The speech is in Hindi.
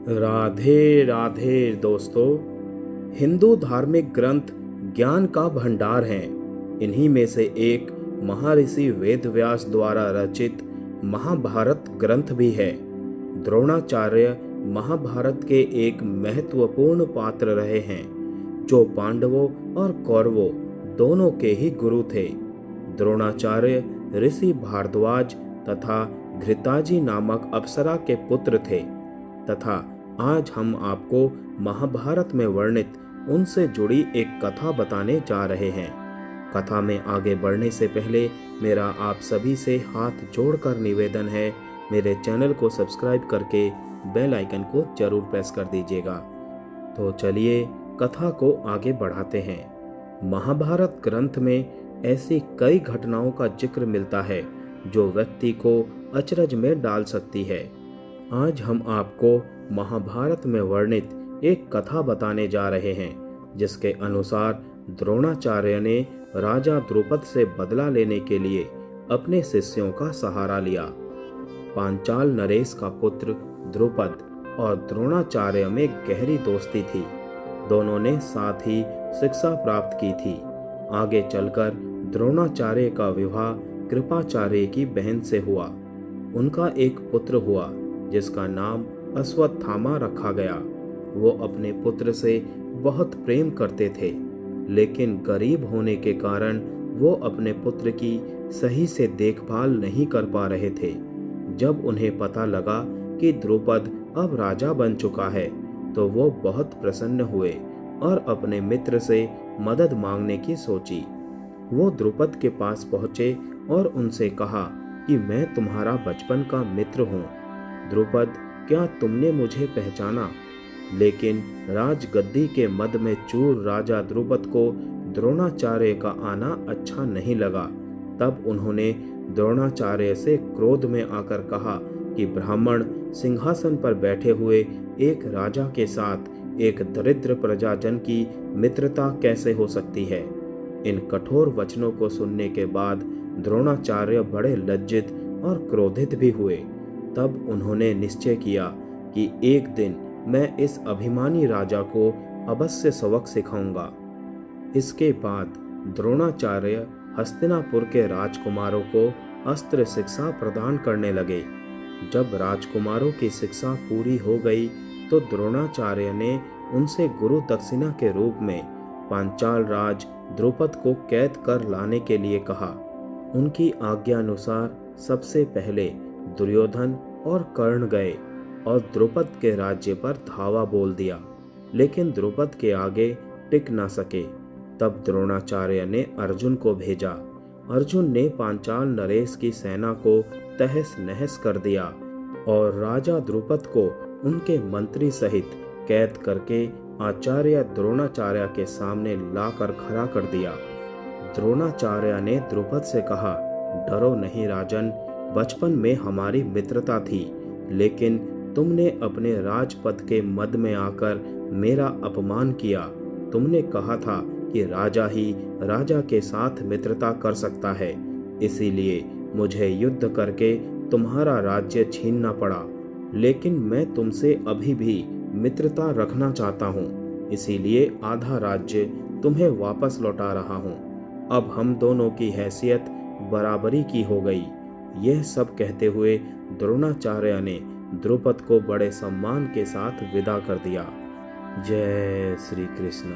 राधे राधे दोस्तों। हिंदू धार्मिक ग्रंथ ज्ञान का भंडार हैं। इन्हीं में से एक महर्षि वेदव्यास द्वारा रचित महाभारत ग्रंथ भी है। द्रोणाचार्य महाभारत के एक महत्वपूर्ण पात्र रहे हैं, जो पांडवों और कौरवों दोनों के ही गुरु थे। द्रोणाचार्य ऋषि भारद्वाज तथा घृताजी नामक अप्सरा के पुत्र थे तथा आज हम आपको महाभारत में वर्णित उनसे जुड़ी एक कथा बताने जा रहे हैं। कथा में आगे बढ़ने से पहले मेरा आप सभी से हाथ जोड़कर निवेदन है, मेरे चैनल को सब्सक्राइब करके बेल आइकन को जरूर प्रेस कर दीजिएगा। तो चलिए कथा को आगे बढ़ाते हैं। महाभारत ग्रंथ में ऐसी कई घटनाओं का जिक्र मिलता है जो व्यक्ति को अचरज में डाल सकती है। आज हम आपको महाभारत में वर्णित एक कथा बताने जा रहे हैं, जिसके अनुसार द्रोणाचार्य ने राजा द्रुपद से बदला लेने के लिए अपने शिष्यों का सहारा लिया। पांचाल नरेश का पुत्र द्रुपद और द्रोणाचार्य में गहरी दोस्ती थी। दोनों ने साथ ही शिक्षा प्राप्त की थी। आगे चलकर द्रोणाचार्य का विवाह कृपाचार्य की बहन से हुआ। उनका एक पुत्र हुआ जिसका नाम अश्वत्थामा रखा गया। वो अपने पुत्र से बहुत प्रेम करते थे, लेकिन गरीब होने के कारण वो अपने पुत्र की सही से देखभाल नहीं कर पा रहे थे। जब उन्हें पता लगा कि द्रुपद अब राजा बन चुका है, तो वो बहुत प्रसन्न हुए और अपने मित्र से मदद मांगने की सोची। वो द्रुपद के पास पहुंचे और उनसे कहा कि मैं तुम्हारा बचपन का मित्र हूँ। द्रुपद, क्या तुमने मुझे पहचाना? लेकिन राजगद्दी के मद में चूर राजा द्रुपद को द्रोणाचार्य का आना अच्छा नहीं लगा। तब उन्होंने द्रोणाचार्य से क्रोध में आकर कहा कि ब्राह्मण सिंहासन पर बैठे हुए एक राजा के साथ एक दरिद्र प्रजाजन की मित्रता कैसे हो सकती है। इन कठोर वचनों को सुनने के बाद द्रोणाचार्य बड़े लज्जित और क्रोधित भी हुए। तब उन्होंने निश्चय किया कि एक दिन मैं इस अभिमानी राजा को अवश्य सबक सिखाऊंगा। इसके बाद द्रोणाचार्य हस्तिनापुर के राजकुमारों को अस्त्र शिक्षा प्रदान करने लगे। जब राजकुमारों की शिक्षा पूरी हो गई तो द्रोणाचार्य ने उनसे गुरु दक्षिणा के रूप में पांचाल राज द्रुपद को कैद कर लाने के लिए कहा। उनकी आज्ञानुसार सबसे पहले दुर्योधन और कर्ण गए और द्रुपद के राज्य पर धावा बोल दिया, लेकिन द्रुपद के आगे टिक न सके। तब द्रोणाचार्य ने अर्जुन को भेजा। अर्जुन ने पांचाल नरेश की सेना को तहस नहस कर दिया और राजा द्रुपद को उनके मंत्री सहित कैद करके आचार्य द्रोणाचार्य के सामने लाकर खड़ा कर दिया। द्रोणाचार्य ने द्रुपद से कहा, डरो नहीं राजन, बचपन में हमारी मित्रता थी, लेकिन तुमने अपने राजपद के मद में आकर मेरा अपमान किया। तुमने कहा था कि राजा ही राजा के साथ मित्रता कर सकता है, इसीलिए मुझे युद्ध करके तुम्हारा राज्य छीनना पड़ा। लेकिन मैं तुमसे अभी भी मित्रता रखना चाहता हूँ, इसीलिए आधा राज्य तुम्हें वापस लौटा रहा हूँ। अब हम दोनों की हैसियत बराबरी की हो गई। यह सब कहते हुए द्रोणाचार्य ने द्रुपद को बड़े सम्मान के साथ विदा कर दिया। जय श्री कृष्ण।